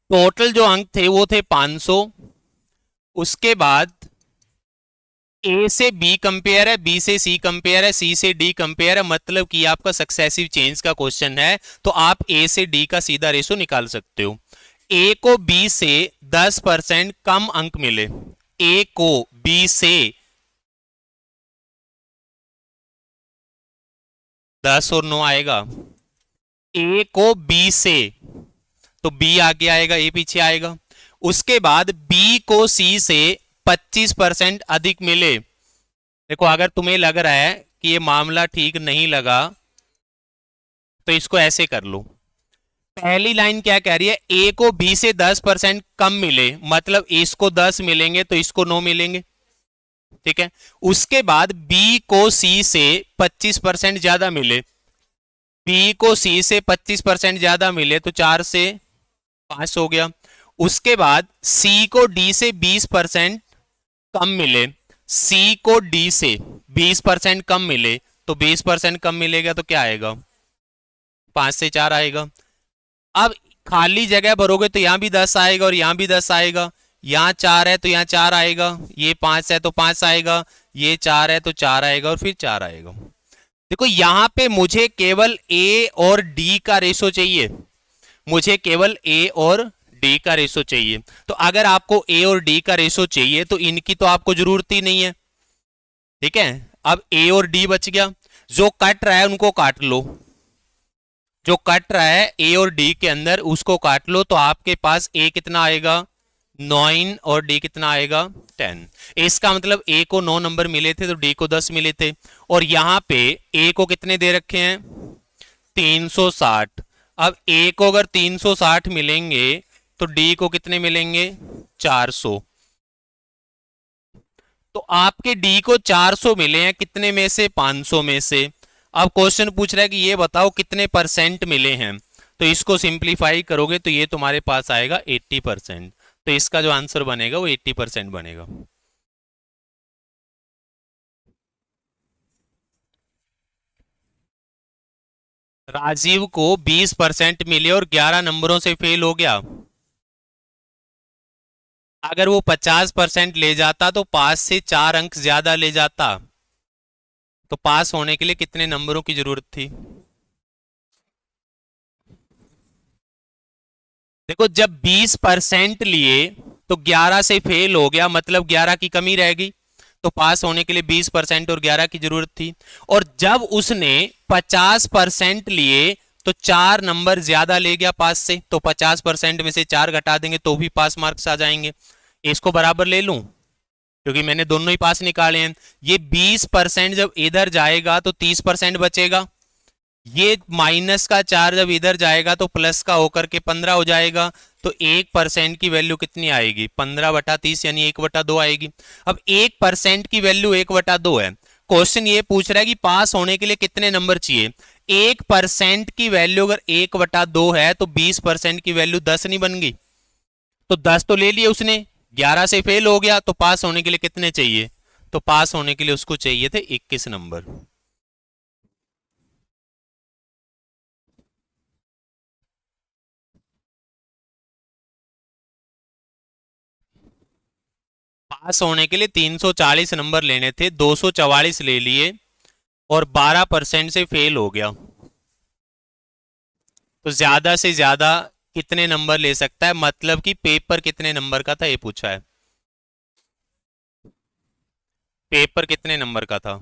Total जो अंक थे वो थे 500। उसके बाद ए से बी कंपेयर है, बी से सी कंपेयर है, सी से डी कंपेयर है, मतलब कि आपका सक्सेसिव चेंज का क्वेश्चन है, तो आप ए से डी का सीधा रेशो निकाल सकते हो। ए को बी से 10% कम अंक मिले, ए को बी से 10 और 9 आएगा, ए को बी से, तो बी आगे आएगा, ए पीछे आएगा। उसके बाद बी को सी से 25% अधिक मिले। देखो अगर तुम्हें लग रहा है कि ये मामला ठीक नहीं लगा तो इसको ऐसे कर लो। पहली लाइन क्या कह रही है, ए को बी से 10% कम मिले, मतलब इसको 10 मिलेंगे तो इसको 9 मिलेंगे, ठीक है। उसके बाद बी को सी से 25% ज्यादा मिले, बी को सी से 25% ज्यादा मिले तो 4 से 5 हो गया। उसके बाद सी को डी से 20% कम मिले, सी को डी से 20% कम मिले, तो 20% कम मिलेगा तो क्या आएगा, 5 से 4 आएगा। अब खाली जगह भरोगे तो यहां भी 10 आएगा और यहां भी 10 आएगा, यहां 4 है तो यहां 4 आएगा, ये 5 है तो 5 आएगा, ये 4 है तो 4 आएगा और फिर 4 आएगा। देखो यहां पे मुझे केवल ए और डी का रेशो चाहिए, मुझे केवल ए और डी का रेशो चाहिए। तो अगर आपको ए और डी का रेशो चाहिए तो इनकी तो आपको जरूरत ही नहीं है, ठीक है। अब ए और डी बच गया, जो कट रहा है उनको काट लो, जो कट रहा है ए और डी के अंदर उसको काट लो, तो आपके पास ए कितना आएगा 9 और डी कितना आएगा 10। इसका मतलब ए को 9 नंबर मिले थे तो डी को 10 मिले थे। और यहां पे ए को कितने दे रखे हैं 360। अब ए को अगर 360 मिलेंगे तो डी को कितने मिलेंगे 400। तो आपके डी को 400 मिले हैं कितने में से 500 में से। अब क्वेश्चन पूछ रहा है कि ये बताओ कितने परसेंट मिले हैं, तो इसको सिंप्लीफाई करोगे तो ये तुम्हारे पास आएगा 80%। तो इसका जो आंसर बनेगा वो 80% बनेगा। राजीव को 20% मिले और 11 नंबरों से फेल हो गया। अगर वो 50% ले जाता तो 5 से 4 अंक ज्यादा ले जाता, तो पास होने के लिए कितने नंबरों की जरूरत थी। देखो जब 20% लिए तो 11 से फेल हो गया, मतलब 11 की कमी रह गई, तो पास होने के लिए 20% और 11 की जरूरत थी। और जब उसने 50% लिए तो 4 नंबर ज्यादा ले गया पास से, तो 50% में से 4 घटा देंगे तो भी पास मार्क्स आ जाएंगे। इसको बराबर ले लूं क्योंकि मैंने दोनों ही पास निकाले हैं। ये 20% जब इधर जाएगा तो 30% बचेगा, ये माइनस का 4 जब इधर जाएगा तो प्लस का होकर के 15 हो जाएगा। तो 1% की वैल्यू कितनी आएगी 15/30 यानी 1/2 आएगी। अब 1% की वैल्यू 1/2 है। क्वेश्चन ये पूछ रहा है कि पास होने के लिए कितने नंबर चाहिए। 1% की वैल्यू अगर 1/2 है तो 20% की वैल्यू 10 नहीं बन गई, तो 10 तो ले लिए उसने, 11 से फेल हो गया, तो पास होने के लिए कितने चाहिए, तो पास होने के लिए उसको चाहिए थे 21 नंबर। पास होने के लिए 340 नंबर लेने थे, 244 ले लिए और 12% से फेल हो गया। तो ज्यादा से ज्यादा कितने नंबर ले सकता है, मतलब कि पेपर कितने नंबर का था ये पूछा है। पेपर कितने नंबर का था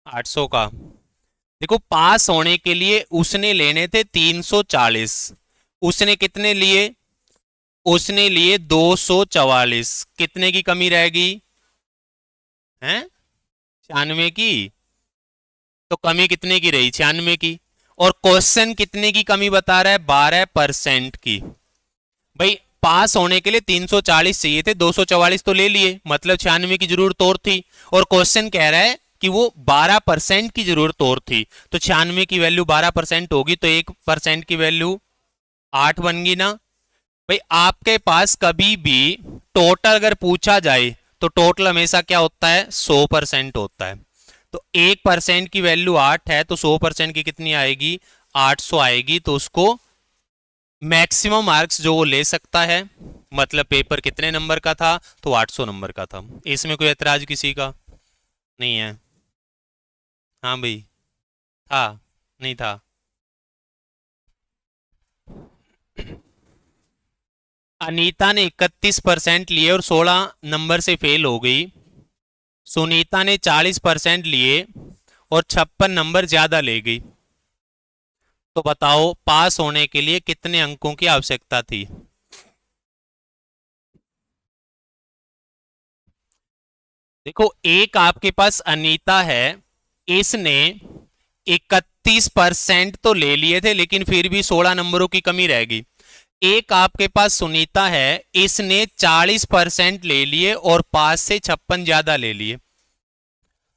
800 का। देखो पास होने के लिए उसने लेने थे 340, उसने कितने लिए, उसने लिए 244, कितने की कमी रहेगी हैं 96 की। तो कमी कितने की रही 96 की। और क्वेश्चन कितने की कमी बता रहा है 12% की। भाई पास होने के लिए 340 चाहिए थे, 244 तो ले लिए, मतलब 96 की जरूरत और थी। और क्वेश्चन कह रहा है कि वो 12% की जरूरत और थी, तो 96 की वैल्यू 12% होगी तो 1% की वैल्यू 8 बन गई ना। भाई आपके पास कभी भी टोटल अगर पूछा जाए तो टोटल हमेशा क्या होता है 100% होता है। तो 1% की वैल्यू 8 है तो 100% की कितनी आएगी 800 आएगी, तो उसको मैक्सिमम मार्क्स जो वो ले सकता है, मतलब पेपर कितने नंबर का था, तो 800 नंबर का था। इसमें कोई एतराज किसी का नहीं है? हाँ भाई, था नहीं था? अनीता ने 31% लिए और 16 नंबर से फेल हो गई। सुनीता ने 40% लिए और 56 नंबर ज्यादा ले गई। तो बताओ पास होने के लिए कितने अंकों की आवश्यकता थी? देखो, एक आपके पास अनीता है, इसने 31% तो ले लिए थे लेकिन फिर भी 16 नंबरों की कमी रह गई। एक आपके पास सुनीता है, इसने 40% ले लिए और पास से 56 ज्यादा ले लिए।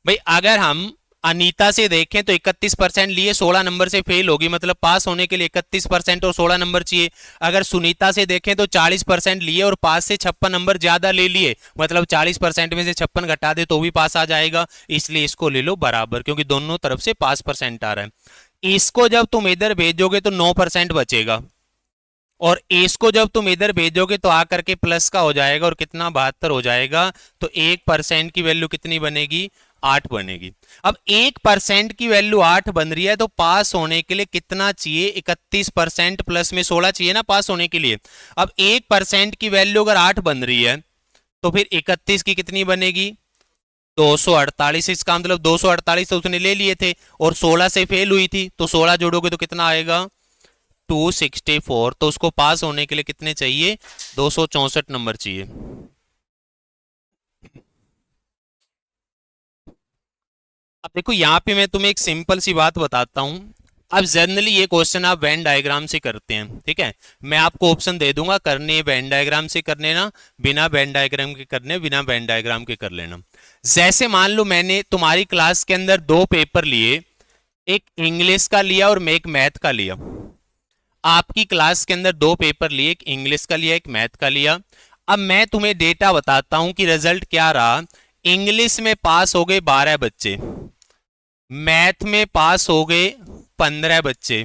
भाई अगर हम अनीता से देखें तो 31% लिए, 16 नंबर से फेल होगी, मतलब पास होने के लिए 31% और 16 नंबर चाहिए। अगर सुनीता से देखें तो 40% लिए और पास से 56 नंबर ज्यादा ले लिए, मतलब 40% में से 56 घटा दे तो भी पास आ जाएगा। इसलिए इसको ले लो बराबर, क्योंकि दोनों तरफ से पास परसेंट आ रहा है। इसको जब तुम इधर भेजोगे तो 9% बचेगा, और एस को जब तुम इधर भेजोगे तो आकर के प्लस का हो जाएगा और कितना 72 हो जाएगा। तो 1% की वैल्यू कितनी बनेगी? 8 बनेगी। अब 1% की वैल्यू 8 बन रही है तो पास होने के लिए कितना चाहिए? 31% प्लस में 16 चाहिए ना पास होने के लिए। अब 1% की वैल्यू अगर 8 बन रही है तो फिर 31 की कितनी बनेगी? 248। इसका मतलब 248 तो उसने ले लिए थे और 16 से फेल हुई थी, तो 16 जोड़ोगे तो कितना आएगा? 264। तो उसको पास होने के लिए कितने चाहिए? 264 नंबर चाहिए। अब देखो यहाँ पे मैं तुम्हें एक सिंपल सी बात बताता हूं। अब जनरली ये क्वेश्चन आप वेन डायग्राम से करते हैं, ठीक है? मैं आपको ऑप्शन दे दूंगा, करने वेन डायग्राम से करने ना बिना वेन डायग्राम के करने, बिना वेन डायग्राम के कर लेना। जैसे मान लो मैंने तुम्हारी क्लास के अंदर दो पेपर लिए, एक इंग्लिश का लिया और मैं एक मैथ का लिया। आपकी क्लास के अंदर दो पेपर लिए, एक इंग्लिश का लिया एक मैथ का लिया। अब मैं तुम्हें डेटा बताता हूं कि रिजल्ट क्या रहा। इंग्लिश में पास हो गए 12 बच्चे, मैथ में पास हो गए 15 बच्चे,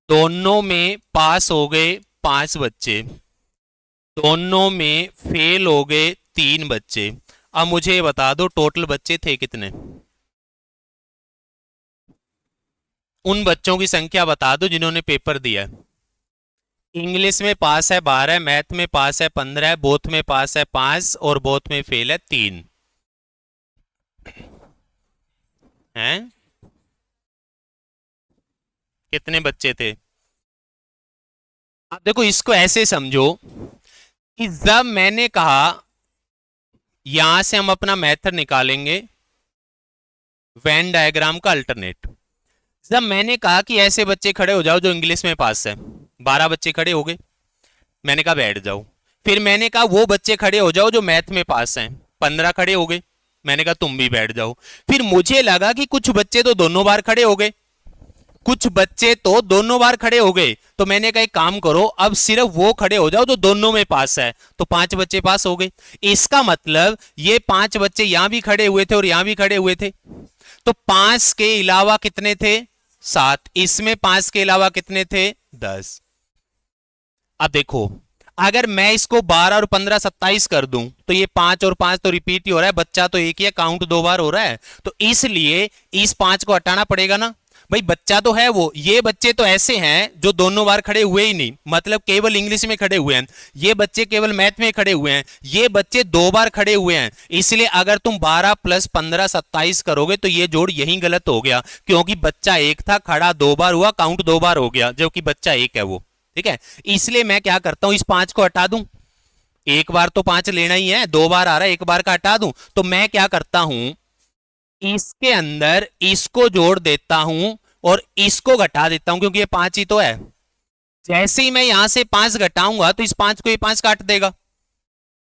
दोनों में पास हो गए 5 बच्चे, दोनों में फेल हो गए 3 बच्चे। अब मुझे बता दो टोटल बच्चे थे कितने? उन बच्चों की संख्या बता दो जिन्होंने पेपर दिया है। इंग्लिश में पास है 12, मैथ में पास है 15, बोथ में पास है 5 और बोथ में फेल है 3। हैं? कितने बच्चे थे? अब देखो इसको ऐसे समझो कि जब मैंने कहा यहां से हम अपना मेथड निकालेंगे वेन डायग्राम का अल्टरनेट। जब मैंने कहा कि ऐसे बच्चे खड़े हो जाओ जो इंग्लिश में पास है, 12 बच्चे खड़े हो गए, मैंने कहा बैठ जाओ। फिर मैंने कहा वो बच्चे खड़े हो जाओ जो मैथ में पास हैं, 15 खड़े हो गए, मैंने कहा तुम भी बैठ जाओ। फिर मुझे लगा कि कुछ बच्चे तो दोनों बार खड़े हो गए, कुछ बच्चे तो दोनों बार खड़े हो गए, तो मैंने कहा एक काम करो अब सिर्फ वो खड़े हो जाओ जो दोनों में पास है, तो 5 बच्चे पास हो गए। इसका मतलब ये 5 बच्चे यहां भी खड़े हुए थे और यहां भी खड़े हुए थे, तो 5 के अलावा कितने थे? 7। इसमें 5 के अलावा कितने थे? 10। अब देखो अगर मैं इसको 12 और 15 27 कर दूं तो ये 5 और 5 तो रिपीट ही हो रहा है, बच्चा तो एक ही है, काउंट दो बार हो रहा है, तो इसलिए इस 5 को हटाना पड़ेगा ना। भाई बच्चा तो है वो, ये बच्चे तो ऐसे हैं जो दोनों बार खड़े हुए ही नहीं, मतलब केवल इंग्लिश में खड़े हुए हैं, ये बच्चे केवल मैथ में खड़े हुए हैं, ये बच्चे दो बार खड़े हुए हैं। इसलिए अगर तुम 12 + 15 27 करोगे तो ये जोड़ यही गलत हो गया, क्योंकि बच्चा एक था, खड़ा दो बार हुआ, काउंट दो बार हो गया, जो कि बच्चा एक है वो, ठीक है? इसलिए मैं क्या करता हूं, इस 5 को हटा दूं। एक बार तो 5 लेना ही है, दो बार आ रहा है, एक बार का हटा दूं। तो मैं क्या करता हूं, इसके अंदर इसको जोड़ देता हूं और इसको घटा देता हूं, क्योंकि ये 5 ही तो है। जैसे ही मैं यहां से 5 घटाऊंगा तो इस 5 को ये 5 काट देगा,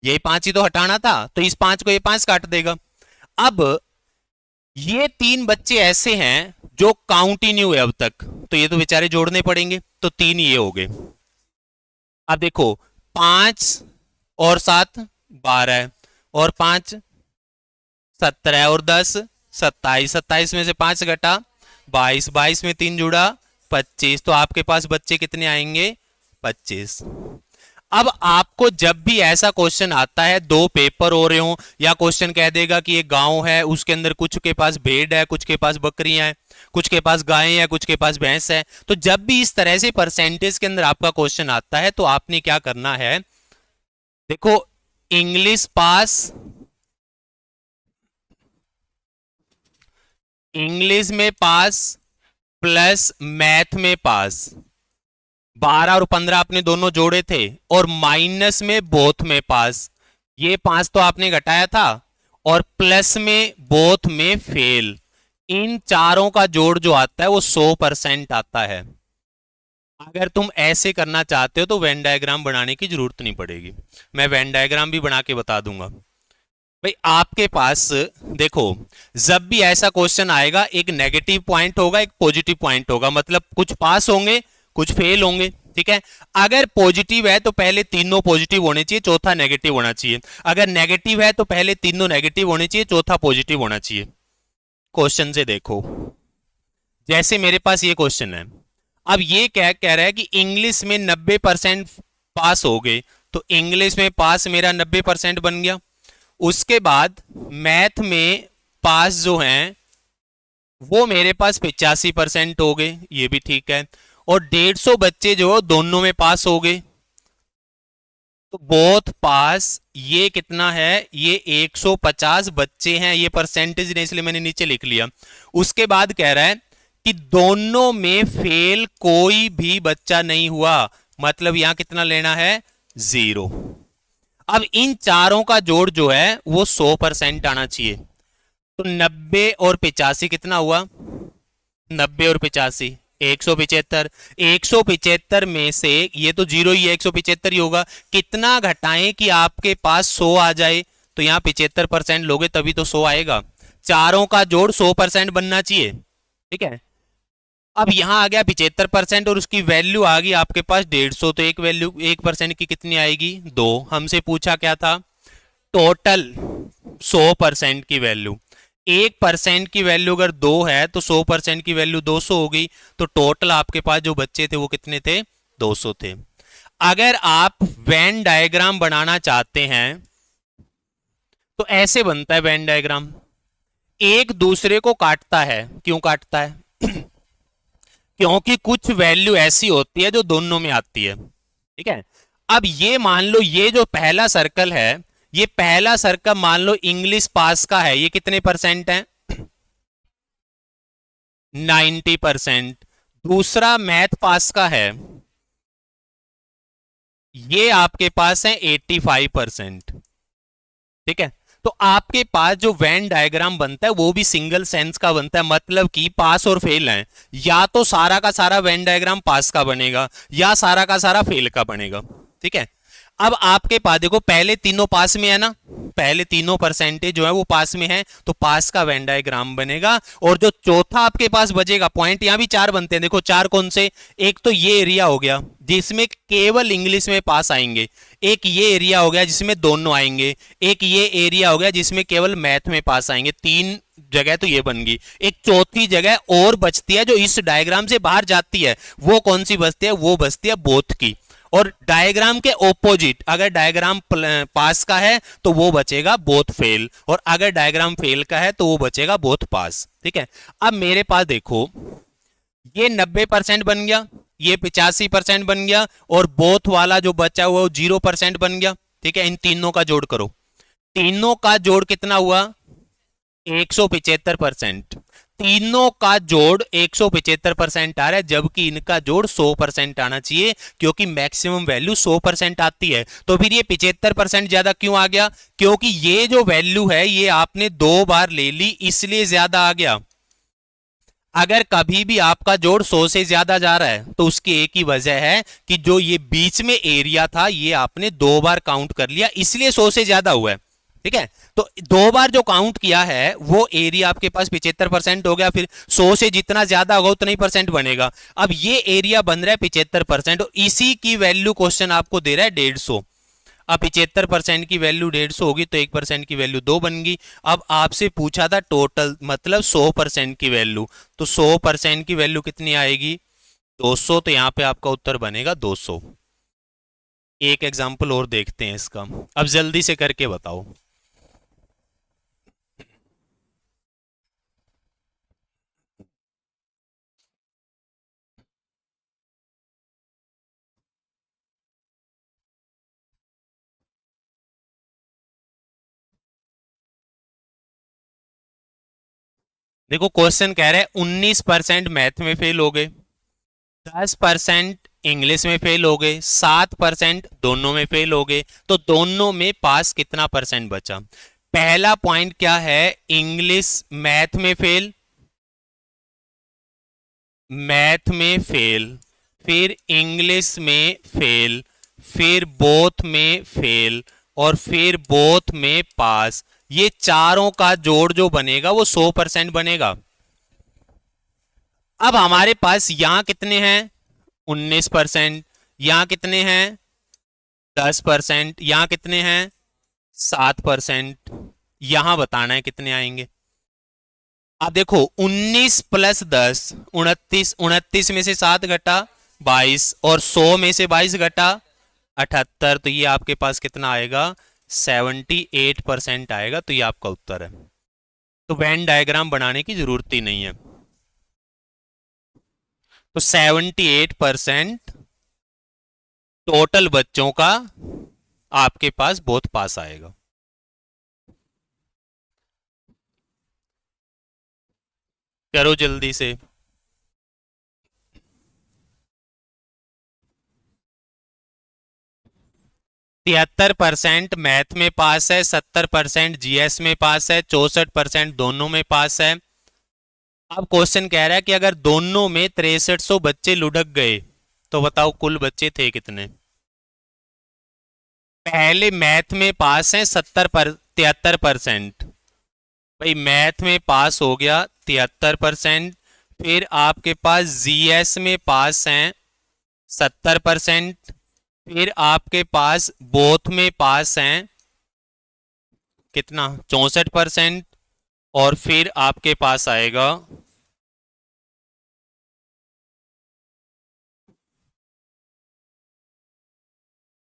ये 5 ही तो हटाना था, तो इस 5 को ये 5 काट देगा। अब ये 3 बच्चे ऐसे हैं जो काउंट ही नहीं हुए अब तक, तो ये तो बेचारे जोड़ने पड़ेंगे, तो 3 ये हो गए। अब देखो 5 और 7 12 और 5 17 और 10 27, 27 में से 5 घटा 22, 22 में 3 जुड़ा 25, तो आपके पास बच्चे कितने आएंगे? 25। अब आपको जब भी ऐसा क्वेश्चन आता है, दो पेपर हो रहे हो, या क्वेश्चन कह देगा कि एक गांव है, उसके अंदर कुछ के पास भेड़ है, कुछ के पास बकरियां हैं, कुछ के पास गायें हैं, कुछ के पास भैंस है, तो जब भी इस तरह से परसेंटेज के अंदर आपका क्वेश्चन आता है तो आपने क्या करना है, देखो इंग्लिश पास, इंग्लिश में पास प्लस मैथ में पास, 12 और 15 आपने दोनों जोड़े थे, और माइनस में बोथ में पास, ये 5 तो आपने घटाया था, और प्लस में बोथ में फेल, इन चारों का जोड़ जो आता है वो 100% आता है। अगर तुम ऐसे करना चाहते हो तो वेन डायग्राम बनाने की जरूरत नहीं पड़ेगी, मैं वेन डायग्राम भी बना के बता दूंगा। भाई आपके पास देखो, जब भी ऐसा क्वेश्चन आएगा एक नेगेटिव पॉइंट होगा, एक पॉजिटिव पॉइंट होगा, मतलब कुछ पास होंगे कुछ फेल होंगे, ठीक है। अगर पॉजिटिव है तो पहले तीनों पॉजिटिव होने चाहिए, चौथा नेगेटिव होना चाहिए। अगर नेगेटिव है तो पहले तीनों नेगेटिव होने चाहिए, चौथा पॉजिटिव होना चाहिए। क्वेश्चन से देखो, जैसे मेरे पास ये क्वेश्चन है, अब ये क्या कह रहा है कि इंग्लिश में 90% पास हो गए, तो इंग्लिश में पास मेरा 90% बन गया। उसके बाद मैथ में पास जो हैं वो मेरे पास 85% हो गए, ये भी ठीक है। और 150 बच्चे जो दोनों में पास हो गए, तो बोथ पास, ये कितना है, ये 150 बच्चे हैं, ये परसेंटेज ने इसलिए मैंने नीचे लिख लिया। उसके बाद कह रहा है कि दोनों में फेल कोई भी बच्चा नहीं हुआ, मतलब यहां कितना लेना है, 0। अब इन चारों का जोड़ जो है वो 100% आना चाहिए, तो 90 और 85 कितना हुआ, 90 और 85 175। 175 में से ये तो 0 ही है, 175 ही होगा, कितना घटाएं कि आपके पास 100 आ जाए, तो यहां 75% लोगे तभी तो 100 आएगा। चारों का जोड़ 100% बनना चाहिए, ठीक है। अब यहां आ गया 75% और उसकी वैल्यू आ गई आपके पास 150, तो एक वैल्यू 1% की कितनी आएगी, 2। हमसे पूछा क्या था, टोटल 100% की वैल्यू। 1% की वैल्यू अगर 2 है तो 100% की वैल्यू 200 हो गई, तो टोटल आपके पास जो बच्चे थे वो कितने थे, 200 थे। अगर आप वेन डायग्राम बनाना चाहते हैं तो ऐसे बनता है वेन डायग्राम, एक दूसरे को काटता है। क्यों काटता है, क्योंकि कुछ वैल्यू ऐसी होती है जो दोनों में आती है, ठीक है। अब ये मान लो ये जो पहला सर्कल है, ये पहला सर्कल मान लो इंग्लिश पास का है, ये कितने परसेंट है, 90%। दूसरा मैथ पास का है, ये आपके पास है 85%, ठीक है। तो आपके पास जो वेन डायग्राम बनता है वो भी सिंगल सेंस का बनता है, मतलब कि पास और फेल है, या तो सारा का सारा वेन डायग्राम पास का बनेगा या सारा का सारा फेल का बनेगा, ठीक है। अब आपके पास देखो पहले तीनों पास में है ना, पहले तीनों परसेंटेज जो है वो पास में है, तो पास का वेन डायग्राम बनेगा। और जो चौथा आपके पास बचेगा पॉइंट, यहां भी 4 बनते हैं, देखो 4 कौन से, एक तो ये एरिया हो गया जिसमें केवल इंग्लिश में पास आएंगे, एक ये एरिया हो गया जिसमें दोनों आएंगे, एक ये एरिया हो गया जिसमें केवल मैथ में पास आएंगे। 3 जगह तो ये बन गई, एक चौथी जगह और बचती है जो इस डायग्राम से बाहर जाती है, वो कौन सी बचती है, वो बचती है बोथ की। और डायग्राम के ऑपोजिट, अगर डायग्राम पास का है तो वो बचेगा बोथ फेल, और अगर डायग्राम फेल का है तो वो बचेगा बोथ पास, ठीक है। अब मेरे पास देखो ये 90% बन गया, ये 85% बन गया, और बोथ वाला जो बचा हुआ वो 0% बन गया, ठीक है। इन तीनों का जोड़ करो, तीनों का जोड़ कितना हुआ, 175%। तीनों का जोड़ 175% आ रहा है, जबकि इनका जोड़ 100% आना चाहिए, क्योंकि मैक्सिमम वैल्यू 100% आती है। तो फिर ये 75% ज्यादा क्यों आ गया, क्योंकि ये जो वैल्यू है ये आपने 2 बार ले ली, इसलिए ज्यादा आ गया। अगर कभी भी आपका जोड़ 100 से ज्यादा जा रहा है तो उसकी एक ही वजह है कि जो ये बीच में एरिया था ये आपने 2 बार काउंट कर लिया, इसलिए 100 से ज्यादा हुआ है, ठीक है। तो 2 बार जो काउंट किया है वो एरिया आपके पास 75% हो गया, फिर 100 से जितना ज्यादा होगा उतना ही परसेंट बनेगा। अब ये एरिया बन रहा है 75%, और इसी की वैल्यू क्वेश्चन आपको दे रहा है 150। अब 75% की वैल्यू 150 होगी तो 1% की वैल्यू 2 बन गई। अब आपसे पूछा था टोटल, मतलब 100% की वैल्यू, तो 100% की वैल्यू कितनी आएगी, 200, तो यहां पे आपका उत्तर बनेगा 200। एक एग्जाम्पल और देखते हैं इसका। अब जल्दी से करके बताओ। देखो क्वेश्चन कह रहा है 19% मैथ में फेल हो गए, 10% इंग्लिश में फेल हो गए, 7% दोनों में फेल हो गए, तो दोनों में पास कितना परसेंट बचा? पहला पॉइंट क्या है? इंग्लिश मैथ में फेल, मैथ में फेल, फिर इंग्लिश में फेल, फिर बोथ में फेल, और फिर बोथ में पास। ये चारों का जोड़ जो बनेगा वो 100% बनेगा। अब हमारे पास यहां कितने हैं? 19%। यहां कितने हैं? 10%। यहां कितने हैं? 7%। यहां बताना है कितने आएंगे। अब देखो 19 प्लस 10 29, 29 में से 7 घटा 22, और 100 में से 22 घटा 78, तो ये आपके पास कितना आएगा? 78% आएगा। तो ये आपका उत्तर है। तो वेन डायग्राम बनाने की जरूरत ही नहीं है। तो 78% टोटल बच्चों का आपके पास बहुत पास आएगा। करो जल्दी से। 73% मैथ में पास है, 70% जीएस में पास है, 64% दोनों में पास है। अब क्वेश्चन कह रहा है कि अगर दोनों में 6300 बच्चे लुढ़क गए तो बताओ कुल बच्चे थे कितने? पहले मैथ में पास है 73%। भाई मैथ में पास हो गया 73%। फिर आपके पास जीएस में पास हैं 70%। फिर आपके पास बोथ में पास हैं कितना? 64%। और फिर आपके पास आएगा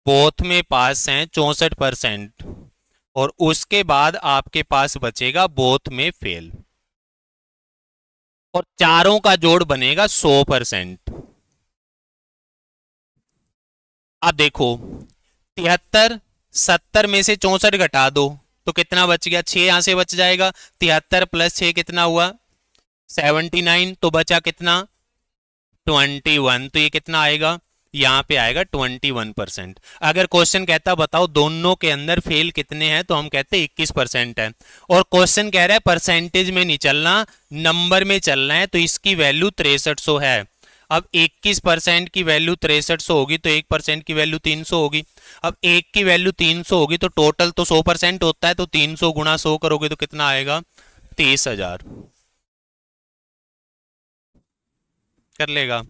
बोथ में पास हैं 64%, और उसके बाद आपके पास बचेगा बोथ में फेल, और चारों का जोड़ बनेगा 100%। अब देखो 73, 70 में से 64 घटा दो तो कितना बच गया? 6 यहां से बच जाएगा। 73 प्लस 6 कितना हुआ? 79। तो बचा कितना? 21। तो ये कितना आएगा? यहाँ पे आएगा 21%। अगर क्वेश्चन कहता बताओ दोनों के अंदर फेल कितने हैं, तो हम कहते 21% है। और क्वेश्चन कह रहा है परसेंटेज में नहीं चलना, नंबर में चलना है, तो इसकी वैल्यू 6300 है। अब 21% की वैल्यू 6300 होगी तो 1% की वैल्यू 300 होगी। अब 1 की वैल्यू 300 होगी तो टोटल तो 100% होता है, तो 300 गुणा 100 करोगे तो कितना आएगा? 30,000। कर लेगा?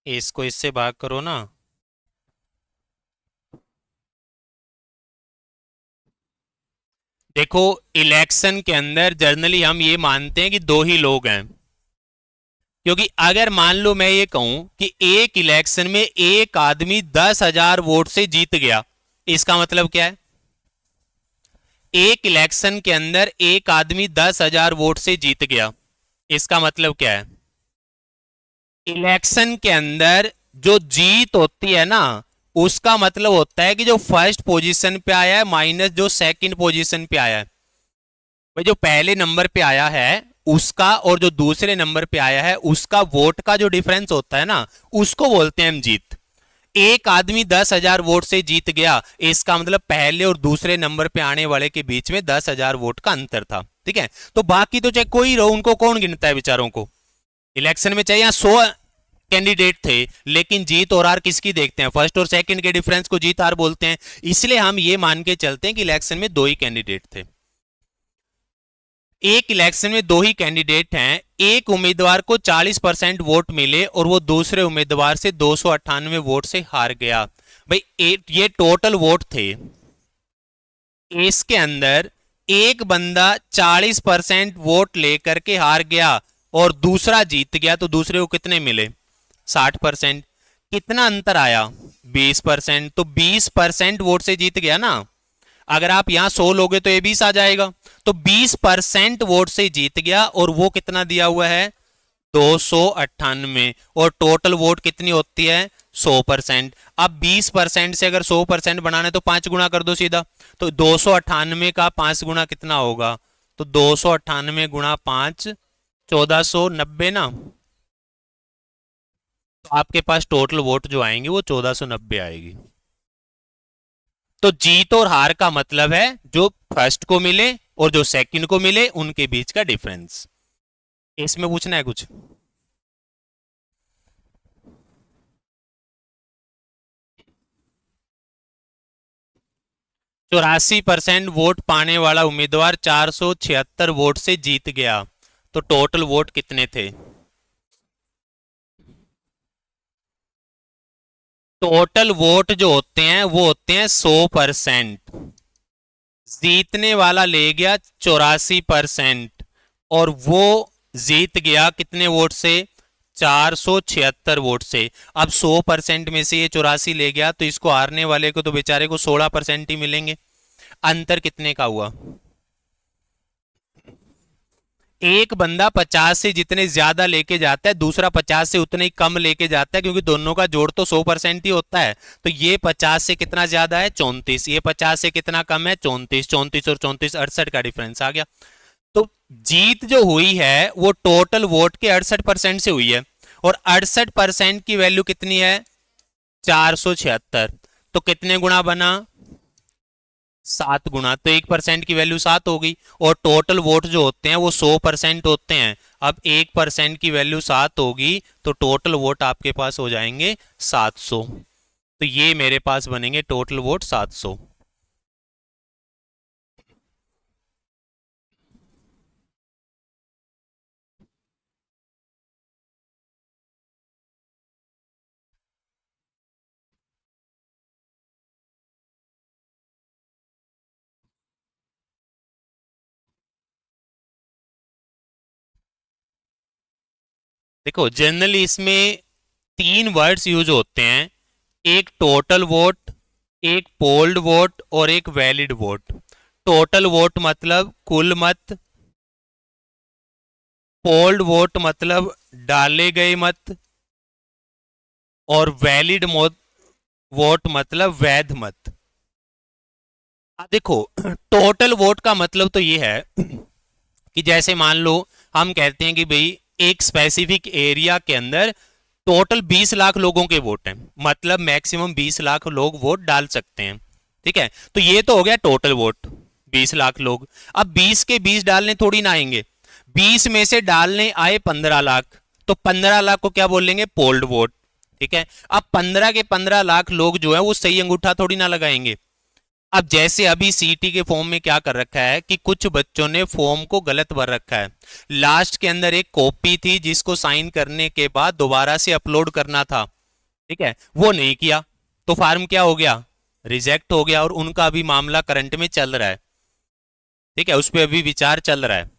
इसको इससे भाग करो ना। देखो इलेक्शन के अंदर जनरली हम ये मानते हैं कि दो ही लोग हैं, क्योंकि अगर मान लो मैं ये कहूं कि एक इलेक्शन में एक आदमी 10,000 वोट से जीत गया, इसका मतलब क्या है? एक इलेक्शन के अंदर एक आदमी 10,000 वोट से जीत गया, इसका मतलब क्या है? इलेक्शन के अंदर जो जीत होती है ना, उसका मतलब होता है कि जो फर्स्ट पोजीशन पे आया है माइनस जो सेकंड पोजीशन पे आया है। भाई जो पहले नंबर पे आया है उसका और जो दूसरे नंबर पे आया है उसका वोट का जो डिफरेंस होता है ना, उसको बोलते हैं हम जीत। एक आदमी 10,000 वोट से जीत गया, इसका मतलब पहले और दूसरे नंबर पे आने वाले के बीच में 10,000 वोट का अंतर था। ठीक है, तो बाकी तो चाहे कोई रहो, उनको कौन गिनता है बेचारों को? इलेक्शन में चाहे यहाँ 100 कैंडिडेट थे, लेकिन जीत और हार किसकी देखते हैं? फर्स्ट और सेकंड के डिफरेंस को जीत हार बोलते हैं। इसलिए हम ये मान के चलते हैं कि इलेक्शन में दो ही कैंडिडेट थे। एक इलेक्शन में दो ही कैंडिडेट हैं, एक उम्मीदवार को 40% वोट मिले और वो दूसरे उम्मीदवार से 298 वोट से हार गया। भाई ये टोटल वोट थे, इसके अंदर एक बंदा 40% वोट लेकर के हार गया और दूसरा जीत गया, तो दूसरे को कितने मिले? 60%। कितना अंतर आया? 20%। तो 20% वोट से जीत गया ना। अगर आप यहां 100 लोगे तो ये 20 आ जाएगा। तो 20% वोट से जीत गया और वो कितना दिया हुआ है? 298। और टोटल वोट कितनी होती है? 100%। अब 20% से अगर 100% बनाना है तो 5 गुना कर दो सीधा। तो 298 का 5 गुना कितना होगा? तो 298 गुना 5 1490 ना। तो आपके पास टोटल वोट जो आएंगे वो 1490 आएगी। तो जीत और हार का मतलब है जो फर्स्ट को मिले और जो सेकंड को मिले उनके बीच का डिफरेंस। इसमें पूछना है कुछ? 84% वोट पाने वाला उम्मीदवार 476 वोट से जीत गया, तो टोटल वोट कितने थे? टोटल वोट जो होते हैं वो होते हैं 100%। जीतने वाला ले गया 84% और वो जीत गया कितने वोट से? 476 वोट से। अब 100% में से ये 84 ले गया तो इसको हारने वाले को तो बेचारे को 16% ही मिलेंगे। अंतर कितने का हुआ? एक बंदा 50 से जितने ज्यादा लेके जाता है, दूसरा 50 से उतने ही कम लेके जाता है, क्योंकि दोनों का जोड़ तो 100% ही होता है। तो ये 50 से कितना ज्यादा है? 34। ये 50 से कितना कम है? 34। 34 और 34 68 का डिफरेंस आ गया। तो जीत जो हुई है वो टोटल वोट के 68% से हुई है और 68% की वैल्यू कितनी है? 476। तो कितने गुना बना? 7 गुना। तो 1% की वैल्यू 7 हो गई और टोटल वोट जो होते हैं वो 100% होते हैं। अब 1% की वैल्यू 7 होगी तो टोटल वोट आपके पास हो जाएंगे 700। तो ये मेरे पास बनेंगे टोटल वोट 700। देखो जनरली इसमें 3 वर्ड्स यूज होते हैं, एक टोटल वोट, एक पोल्ड वोट और एक वैलिड वोट। टोटल वोट मतलब कुल मत, पोल्ड वोट मतलब डाले गए मत, और वैलिड वोट मतलब वैध मत। देखो टोटल वोट का मतलब तो ये है कि जैसे मान लो हम कहते हैं कि भाई एक स्पेसिफिक एरिया के अंदर टोटल 20 लाख लोगों के वोट हैं, मतलब मैक्सिमम 20 लाख लोग वोट डाल सकते हैं। ठीक है, तो ये तो हो गया टोटल वोट, 20 लाख लोग। अब 20 के 20 डालने थोड़ी ना आएंगे, 20 में से डालने आए 15 लाख, तो 15 लाख को क्या बोलेंगे? Polled vote. ठीक है, अब 15 के 15 लाख लोग जो है वो सही अंगूठा थोड़ी ना लगाएंगे। अब जैसे अभी सीटी के फॉर्म में क्या कर रखा है कि कुछ बच्चों ने फॉर्म को गलत भर रखा है, लास्ट के अंदर एक कॉपी थी जिसको साइन करने के बाद दोबारा से अपलोड करना था। ठीक है, वो नहीं किया तो फॉर्म क्या हो गया? रिजेक्ट हो गया और उनका अभी मामला करंट में चल रहा है। ठीक है, उस पर अभी विचार चल रहा है।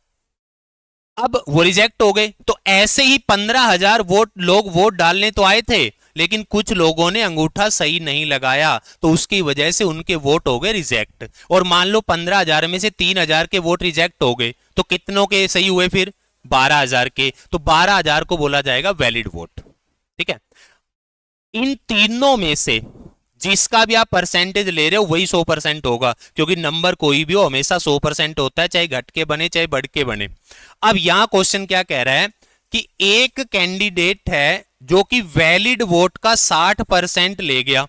अब वो रिजेक्ट हो गए, तो ऐसे ही 15,000 वोट लोग वोट डालने तो आए थे, लेकिन कुछ लोगों ने अंगूठा सही नहीं लगाया, तो उसकी वजह से उनके वोट हो गए रिजेक्ट। और मान लो 15,000 में से 3,000 के वोट रिजेक्ट हो गए, तो कितनों के सही हुए फिर? 12,000 के। तो 12,000 को बोला जाएगा वैलिड वोट। ठीक है, इन तीनों में से जिसका भी आप परसेंटेज ले रहे हो वही 100% होगा, क्योंकि नंबर कोई भी हो हमेशा 100% होता है, चाहे घट के बने चाहे बढ़ के बने। अब यहां क्वेश्चन क्या कह रहा है कि एक कैंडिडेट है जो कि वैलिड वोट का 60% ले गया,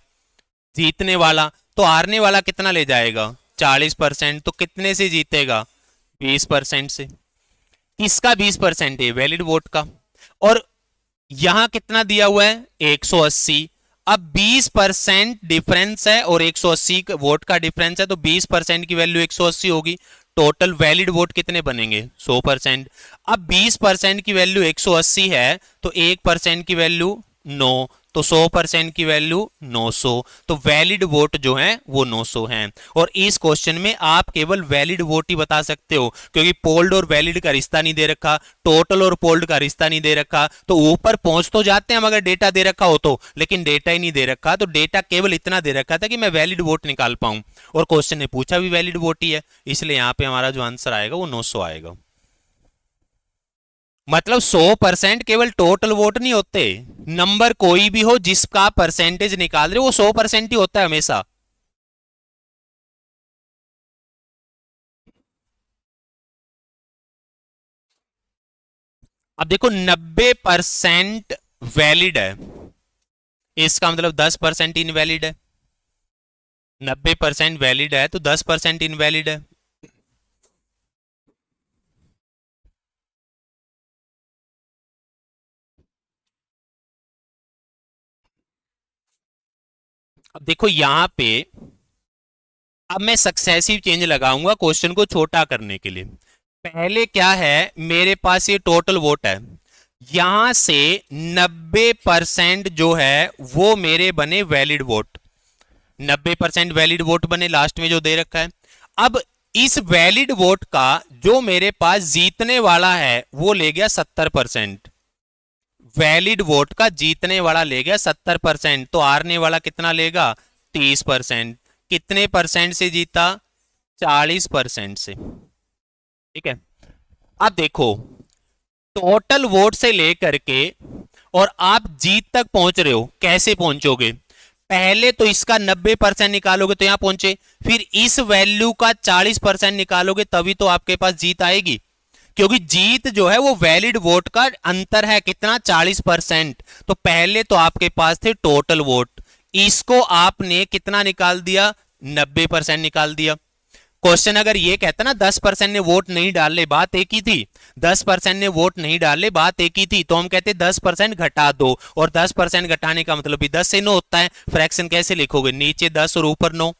जीतने वाला, तो हारने वाला कितना ले जाएगा? 40%। तो कितने से जीतेगा? 20% से। किसका 20% है? वैलिड वोट का। और यहां कितना दिया हुआ है? 180। अब 20% डिफरेंस है और 180 वोट का डिफरेंस है, तो 20% की वैल्यू 180 होगी। टोटल वैलिड वोट कितने बनेंगे 100%। अब 20% की वैल्यू 180 है तो 1% की वैल्यू 9, तो 100% की वैल्यू 900, तो वैलिड वोट जो है वो 900 हैं। और इस क्वेश्चन में आप केवल वैलिड वोट ही बता सकते हो, क्योंकि पोल्ड और वैलिड का रिश्ता नहीं दे रखा, टोटल और पोल्ड का रिश्ता नहीं दे रखा, तो ऊपर पहुंच तो जाते हैं अगर डेटा दे रखा हो तो, लेकिन डेटा ही नहीं दे रखा, तो डेटा केवल इतना दे रखा था कि मैं वैलिड वोट निकाल पाऊं, और क्वेश्चन ने पूछा भी वैलिड वोट ही है, इसलिए यहां पे हमारा जो आंसर आएगा वो 900 आएगा। मतलब 100% केवल टोटल वोट नहीं होते, नंबर कोई भी हो जिसका परसेंटेज निकाल रहे हो वो 100% ही होता है हमेशा। अब देखो 90% वैलिड है, इसका मतलब 10% इनवैलिड है। 90% वैलिड है तो 10% इनवैलिड है। अब देखो यहां पे, अब मैं सक्सेसिव चेंज लगाऊंगा क्वेश्चन को छोटा करने के लिए। पहले क्या है, मेरे पास ये टोटल वोट है, यहां से 90% जो है वो मेरे बने वैलिड वोट, 90% वैलिड वोट बने लास्ट में जो दे रखा है। अब इस वैलिड वोट का जो मेरे पास जीतने वाला है वो ले गया 70%, वैलिड वोट का जीतने वाला ले गया 70%, तो हारने वाला कितना लेगा 30%। कितने परसेंट से जीता, 40% से। ठीक है, अब देखो टोटल वोट से लेकर के और आप जीत तक पहुंच रहे हो, कैसे पहुंचोगे, पहले तो इसका 90% निकालोगे तो यहां पहुंचे, फिर इस वैल्यू का 40% निकालोगे तभी तो आपके पास जीत आएगी, क्योंकि जीत जो है वो वैलिड वोट का अंतर है कितना 40%। तो पहले तो आपके पास थे टोटल वोट, इसको आपने कितना निकाल दिया 90% निकाल दिया। क्वेश्चन अगर ये कहता ना 10% ने वोट नहीं डाले, बात एक ही थी, 10% ने वोट नहीं डाले बात एक ही थी, तो हम कहते 10% घटा दो, और 10% घटाने का मतलब भी 10 से 9 होता है, फ्रैक्शन कैसे लिखोगे, नीचे 10 और ऊपर 9,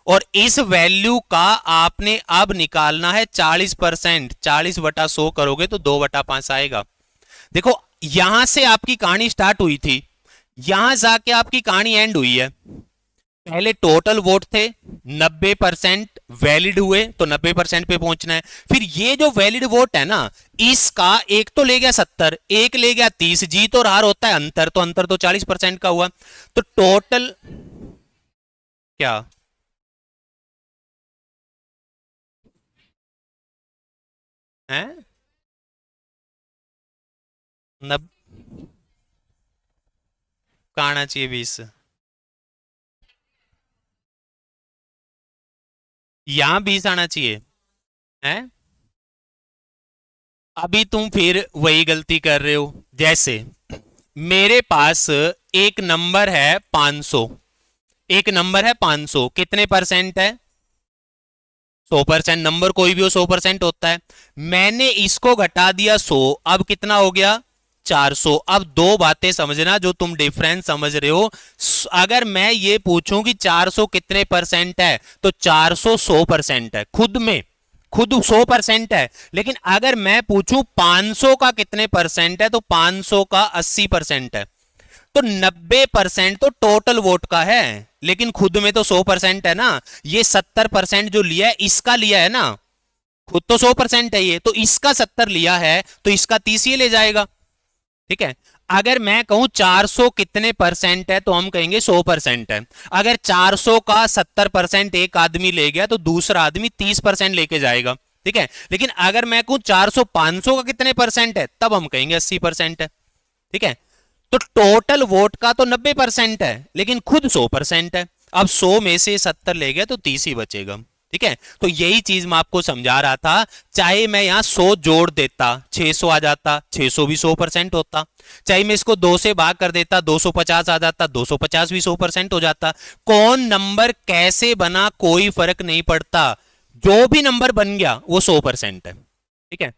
और इस वैल्यू का आपने अब निकालना है 40%, 40/100 करोगे तो 2/5 आएगा। देखो यहां से आपकी कहानी स्टार्ट हुई थी, यहां जाके आपकी कहानी एंड हुई है। पहले टोटल वोट थे, 90% वैलिड हुए तो 90% पे पहुंचना है, फिर ये जो वैलिड वोट है ना, इसका एक तो ले गया 70, एक ले गया 30, जीत और हार होता है अंतर, तो अंतर तो 40% का हुआ, तो टोटल क्या है, नब का आना चाहिए 20, यहां 20 आना चाहिए है। अभी तुम फिर वही गलती कर रहे हो, जैसे मेरे पास एक नंबर है 500, एक नंबर है 500, कितने परसेंट है 100%, नंबर कोई भी हो 100% होता है, मैंने इसको घटा दिया 100, अब कितना हो गया 400। अब दो बातें समझना जो तुम डिफरेंस समझ रहे हो, अगर मैं ये पूछूं कि 400 कितने परसेंट है तो 400 100% है, खुद में खुद 100% है, लेकिन अगर मैं पूछूं 500 का कितने परसेंट है तो 500 का 80% है, तो 90% तो टोटल वोट का है, लेकिन खुद में तो 100% है ना, ये 70% जो लिया है इसका लिया है ना, खुद तो 100% है ये, तो इसका 70 लिया है तो इसका 30 ये ले जाएगा। ठीक है, अगर मैं कहूं 400 कितने परसेंट है तो हम कहेंगे 100% है, अगर 400 का 70% एक आदमी ले गया तो दूसरा आदमी 30% लेके जाएगा। ठीक है, लेकिन अगर मैं कहूं 400 500 का कितने परसेंट है तब हम कहेंगे 80% है। ठीक है, तो टोटल वोट का तो 90% है लेकिन खुद 100% है, अब 100 में से 70 ले गया तो 30 ही बचेगा। ठीक है, तो यही चीज मैं आपको समझा रहा था, चाहे मैं यहां 100 जोड़ देता 600 आ जाता, 600 भी 100% होता, चाहे मैं इसको 2 से भाग कर देता 250 आ जाता, 250 भी 100% हो जाता, कौन नंबर कैसे बना कोई फर्क नहीं पड़ता, जो भी नंबर बन गया वो 100% है। ठीक है,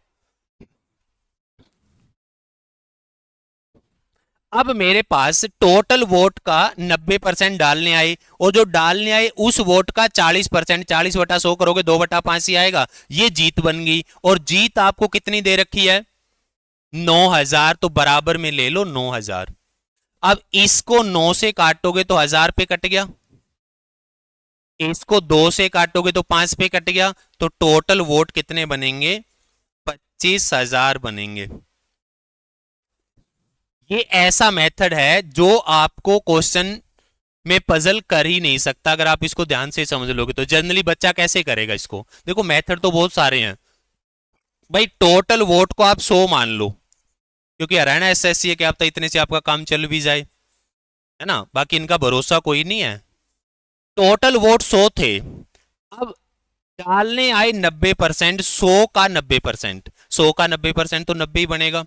अब मेरे पास टोटल वोट का 90% डालने आए, और जो डालने आए उस वोट का 40%, 40/100 करोगे 2/5 ही आएगा, ये जीत बन गई। और जीत आपको कितनी दे रखी है? 9,000। तो बराबर में ले लो 9,000। अब इसको 9 से काटोगे तो 1,000 पे कट गया, इसको 2 से काटोगे तो 5 पे कट गया, तो टोटल वोट कितने बनेंगे? 25,000 बनेंगे। ये ऐसा मेथड है जो आपको क्वेश्चन में पजल कर ही नहीं सकता अगर आप इसको ध्यान से समझ लोगे तो। जनरली बच्चा कैसे करेगा इसको? देखो मेथड तो बहुत सारे हैं भाई। टोटल वोट को आप 100 मान लो, क्योंकि हरियाणा एसएससी है कि आप तो इतने से आपका काम चल भी जाए, है ना, बाकी इनका भरोसा कोई नहीं है। टोटल वोट 100 थे, अब डालने आए 90%, 100 का 90%, 100 का 90% तो 90 ही बनेगा।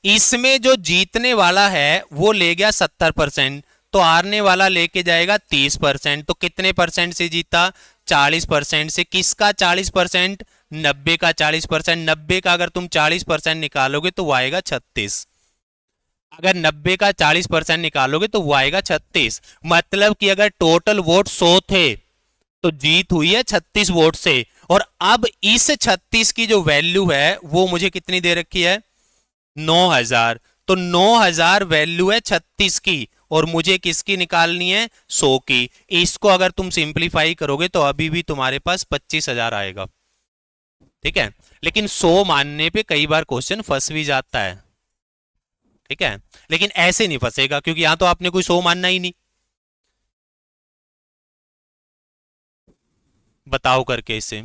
इसमें जो जीतने वाला है वो ले गया 70%, तो हारने वाला लेके जाएगा 30%। तो कितने परसेंट से जीता? 40% से। किसका 40%? 90 का 40%। 90 का अगर तुम 40% निकालोगे तो वो आएगा 36। अगर 90 का 40% निकालोगे तो वो आएगा 36। मतलब कि अगर टोटल वोट 100 थे तो जीत हुई है 36 वोट से। और अब इस 36 की जो वैल्यू है वो मुझे कितनी दे रखी है? 9,000। तो 9,000 वैल्यू है 36 की, और मुझे किसकी निकालनी है? 100 की। इसको अगर तुम सिंप्लीफाई करोगे तो अभी भी तुम्हारे पास 25,000 आएगा। ठीक है, लेकिन 100 मानने पे कई बार क्वेश्चन फंस भी जाता है। ठीक है, लेकिन ऐसे नहीं फंसेगा, क्योंकि यहां तो आपने कोई 100 मानना ही नहीं। बताओ करके इसे।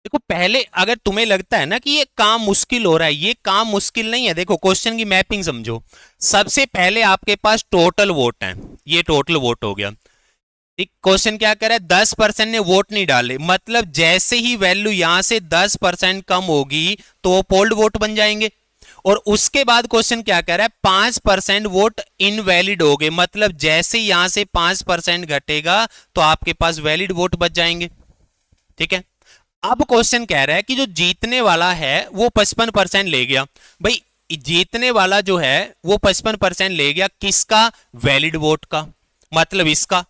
देखो पहले अगर तुम्हें लगता है ना कि ये काम मुश्किल हो रहा है, ये काम मुश्किल नहीं है। देखो क्वेश्चन की मैपिंग समझो। सबसे पहले आपके पास टोटल वोट है, ये टोटल वोट हो गया। ठीक, क्वेश्चन क्या कर रहा है? 10% ने वोट नहीं डाले, मतलब जैसे ही वैल्यू यहां से 10% कम होगी तो वो पोल्ड वोट बन जाएंगे। और उसके बाद क्वेश्चन क्या कह रहा है? 5% वोट इनवैलिड हो गए, मतलब जैसे यहां से 5% घटेगा तो आपके पास वैलिड वोट बच जाएंगे। ठीक है, अब क्वेश्चन कह रहा है कि जो जीतने वाला है वो 55% ले गया। भाई जीतने वाला जो है वो 55% ले गया, किसका? वैलिड वोट का, मतलब इसका।